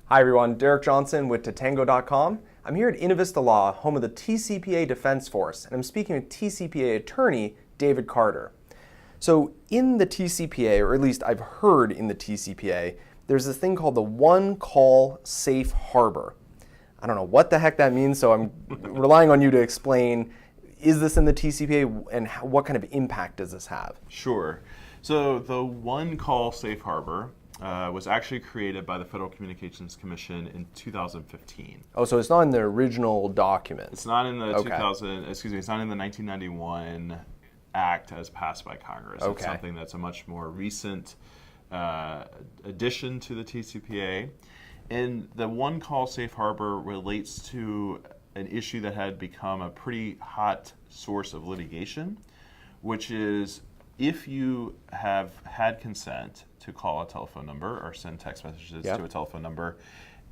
Hi everyone, Derek Johnson with Tatango.com. I'm here at Innovista Law, home of the TCPA Defense Force, and I'm speaking with TCPA attorney David Carter. So in the TCPA, or at least I've heard in the TCPA, there's this thing called the OneCall Safe Harbor. I don't know what the heck that means, so I'm relying on you to explain, is this in the TCPA and what kind of impact does this have? Sure. So the OneCall Safe Harbor was actually created by the Federal Communications Commission in 2015. Oh, so it's not in the original document. It's not in the it's not in the 1991 Act as passed by Congress. Okay. It's something that's a much more recent addition to the TCPA. And the OneCall Safe Harbor relates to an issue that had become a pretty hot source of litigation, which is if you have had consent to call a telephone number or send text messages to a telephone number,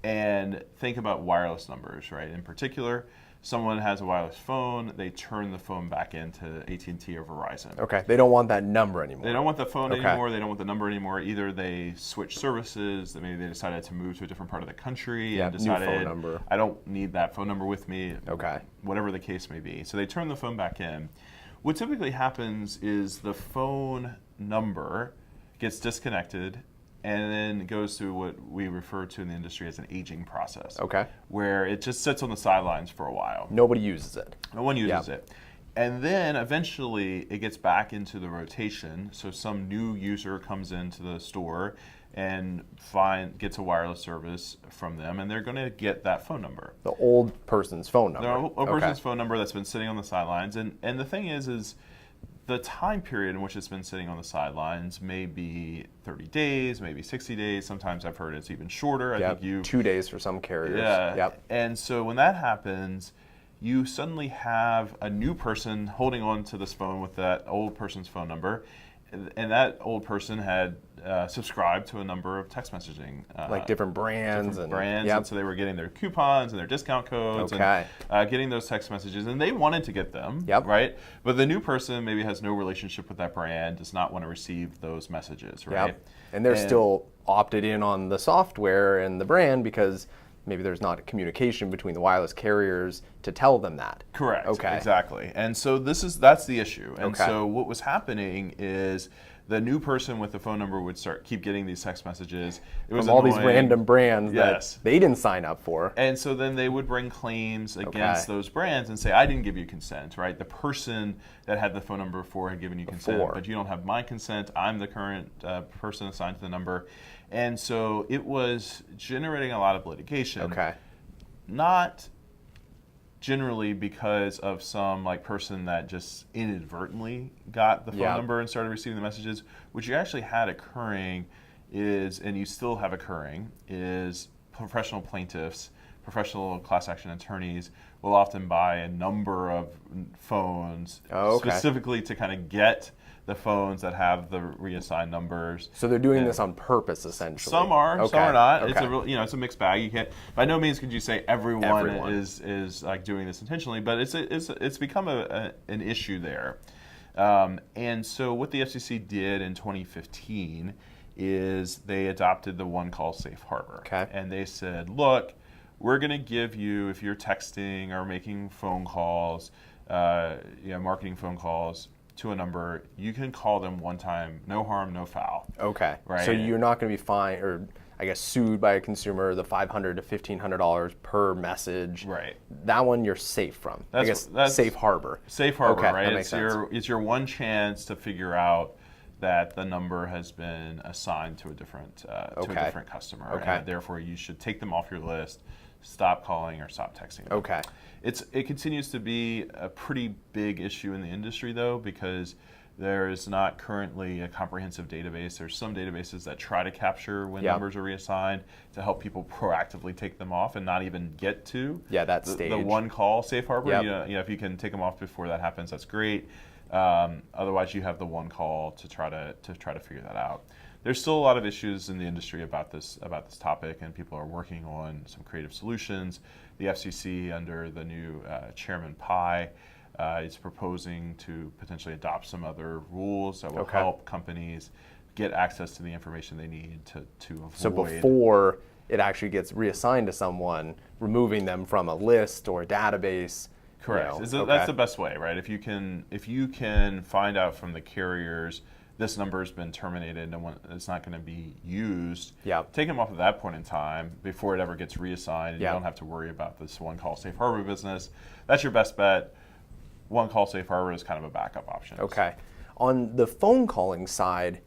and think about wireless numbers, right? In particular, someone has a wireless phone, they turn the phone back into AT&T or Verizon. Okay, they don't want that number anymore. They don't want the phone anymore, they don't want the number anymore. Either they switch services, maybe they decided to move to a different part of the country and decided, new phone number. I don't need that phone number with me, Okay. whatever the case may be. So they turn the phone back in. What typically happens is the phone number gets disconnected and then goes through what we refer to in the industry as an aging process. Okay. Where it just sits on the sidelines for a while. Nobody uses it. No one uses it. And then eventually it gets back into the rotation. So some new user comes into the store and gets a wireless service from them, and they're going to get that phone number. The old person's phone number. The old person's phone number that's been sitting on the sidelines. And the thing is the time period in which it's been sitting on the sidelines may be 30 days, maybe 60 days. Sometimes I've heard it's even shorter. I think 2 days for some carriers. Yeah. Yep. And so when that happens, you suddenly have a new person holding on to this phone with that old person's phone number, and that old person had subscribed to a number of text messaging. Like different brands. And so they were getting their coupons and their discount codes and getting those text messages, and they wanted to get them, right? But the new person maybe has no relationship with that brand, does not want to receive those messages, right? And they're still opted in on the software and the brand because maybe there's not a communication between the wireless carriers to tell them that. Correct. Okay. Exactly. And so that's the issue. And so what was happening is the new person with the phone number would keep getting these text messages. It was from all these random brands that they didn't sign up for. And so then they would bring claims against those brands and say, I didn't give you consent, right? The person that had the phone number before had given you consent, but you don't have my consent. I'm the current person assigned to the number. And so it was generating a lot of litigation. Not generally because of some person that just inadvertently got the phone number and started receiving the messages. What you actually had occurring is, and you still have occurring, is professional plaintiffs, professional class action attorneys will often buy a number of phones specifically to kind of get the phones that have the reassigned numbers. So they're doing this on purpose, essentially. Some are, some are not. It's a it's a mixed bag. You can't, by no means could you say everyone. is like doing this intentionally, but it's become an issue there. And so what the FCC did in 2015 is they adopted the OneCall Safe Harbor, and they said, look, we're going to give you, if you're texting or making phone calls, marketing phone calls to a number, you can call them one time, no harm, no foul. Right? So you're not going to be fined, or I guess sued by a consumer, the $500 to $1,500 per message. Right. That one you're safe from. That's safe harbor. Safe harbor, right? That makes sense. It's your one chance to figure out that the number has been assigned to a different customer, and therefore you should take them off your list, stop calling or stop texting them. It continues to be a pretty big issue in the industry, though, because there is not currently a comprehensive database. There's some databases that try to capture when numbers are reassigned to help people proactively take them off and not even get to that stage. The OneCall Safe Harbor. If you can take them off before that happens, that's great. Otherwise, you have the OneCall to try to figure that out. There's still a lot of issues in the industry about this topic, and people are working on some creative solutions. The FCC, under the new Chairman Pai, is proposing to potentially adopt some other rules that will help companies get access to the information they need to avoid. So before it actually gets reassigned to someone, removing them from a list or a database. Correct. That's the best way, right? If you can find out from the carriers this number has been terminated and it's not going to be used, take them off at that point in time before it ever gets reassigned, and you don't have to worry about this OneCall safe harbor business. That's your best bet. OneCall safe harbor is kind of a backup option. Okay. On the phone calling side,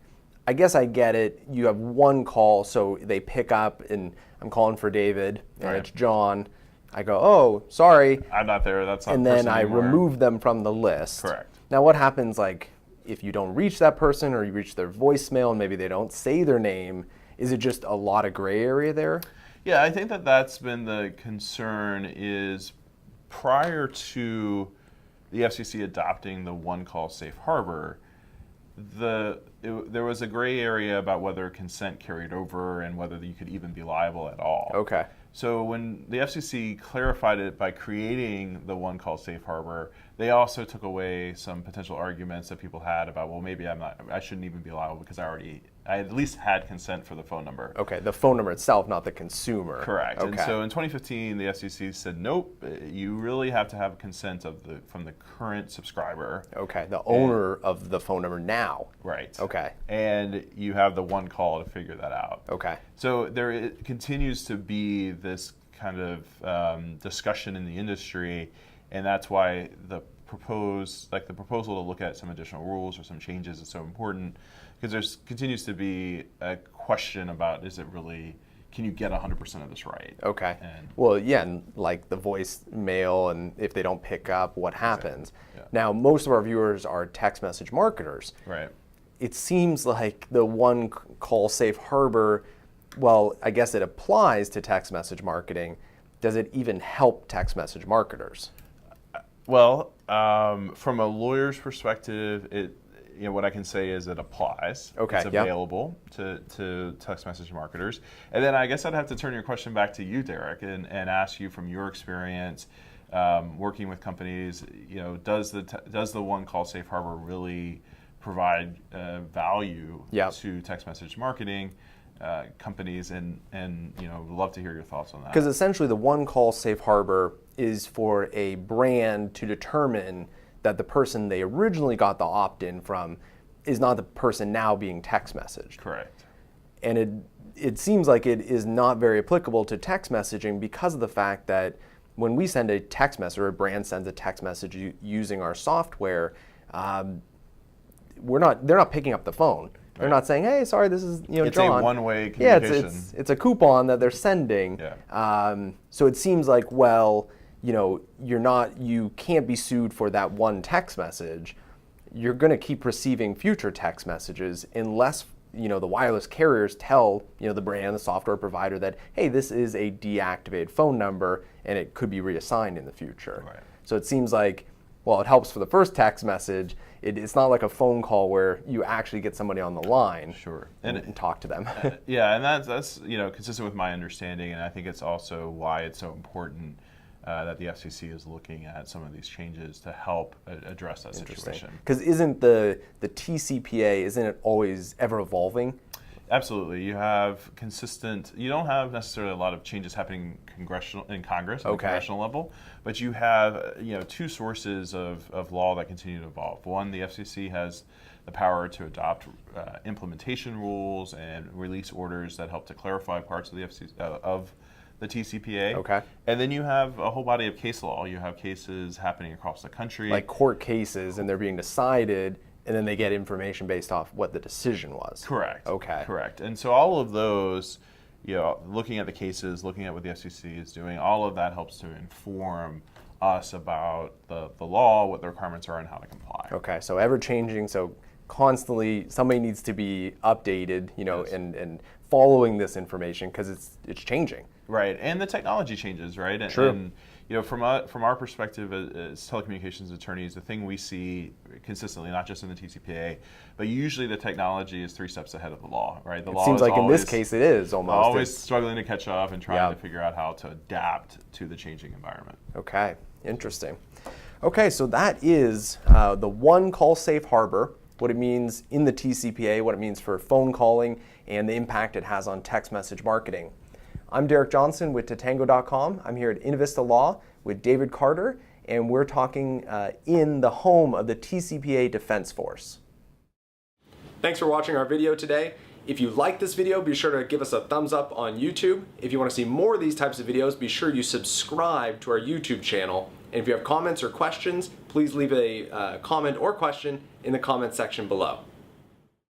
I guess I get it. You have one call, so they pick up, and I'm calling for David, and it's John. I go, oh, sorry. I'm not there. That's not. And then I remove them from the list. Correct. Now, what happens, like, if you don't reach that person, or you reach their voicemail and maybe they don't say their name? Is it just a lot of gray area there? Yeah, I think that's been the concern. Is prior to the FCC adopting the OneCall safe harbor, there was a gray area about whether consent carried over and whether you could even be liable at all. Okay. So when the FCC clarified it by creating the OneCall safe harbor, they also took away some potential arguments that people had about, well, maybe I shouldn't even be liable because I at least had consent for the phone number. Okay, the phone number itself, not the consumer. Correct. Okay. And so in 2015, the FCC said, nope, you really have to have consent from the current subscriber. Okay, the owner of the phone number now. Right. Okay. And you have the OneCall to figure that out. Okay. So there continues to be this kind of discussion in the industry, and that's why the proposal to look at some additional rules or some changes is so important, because there continues to be a question about, can you get 100% of this right? Okay. Well, yeah, and like the voicemail, and if they don't pick up, what happens? Exactly. Yeah. Now, most of our viewers are text message marketers. Right. It seems like the OneCall safe harbor, well, I guess it applies to text message marketing. Does it even help text message marketers? Well, from a lawyer's perspective, what I can say is it applies. Okay. It's available to text message marketers. And then I guess I'd have to turn your question back to you, Derek, and ask you from your experience working with companies. Does the OneCall safe harbor really provide value to text message marketing companies? And would love to hear your thoughts on that. Because essentially, the OneCall safe harbor is for a brand to determine that the person they originally got the opt-in from is not the person now being text messaged. Correct. And it seems like it is not very applicable to text messaging because of the fact that when we send a text message, or a brand sends a text message using our software, they're not picking up the phone. They're not saying, "Hey, sorry, this is John." It's a one-way communication. Yeah, it's a coupon that they're sending. Yeah. So it seems like, well, you can't be sued for that one text message. You're going to keep receiving future text messages unless the wireless carriers tell the brand, the software provider, that, hey, this is a deactivated phone number and it could be reassigned in the future. Right. So it seems like, well, it helps for the first text message. It's not like a phone call where you actually get somebody on the line and talk to them. Yeah, and that's consistent with my understanding, and I think it's also why it's so important that the FCC is looking at some of these changes to help address that situation. Because isn't the TCPA, isn't it always ever evolving? Absolutely. You have you don't have necessarily a lot of changes happening in Congress on the congressional level, but you have two sources of law that continue to evolve. One, the FCC has the power to adopt implementation rules and release orders that help to clarify parts of the FCC, of the TCPA. Okay. And then you have a whole body of case law. You have cases happening across the country. Like court cases, and they're being decided, and then they get information based off what the decision was. Correct. Okay. Correct. And so all of those, looking at the cases, looking at what the FCC is doing, all of that helps to inform us about the law, what the requirements are, and how to comply. Okay. So ever changing. So constantly, somebody needs to be updated, Yes. and following this information because it's changing. Right, and the technology changes, right? True. And from our perspective as telecommunications attorneys, the thing we see consistently, not just in the TCPA, but usually the technology is 3 steps ahead of the law, right? The law seems like always, in this case it is almost. Always struggling to catch up and trying to figure out how to adapt to the changing environment. Okay, interesting. Okay, so that is the OneCall safe harbor, what it means in the TCPA, what it means for phone calling, and the impact it has on text message marketing. I'm Derek Johnson with Tatango.com. I'm here at Innovista Law with David Carter, and we're talking in the home of the TCPA Defense Force. Thanks for watching our video today. If you like this video, be sure to give us a thumbs up on YouTube. If you want to see more of these types of videos, be sure you subscribe to our YouTube channel. And if you have comments or questions, please leave a comment or question in the comment section below.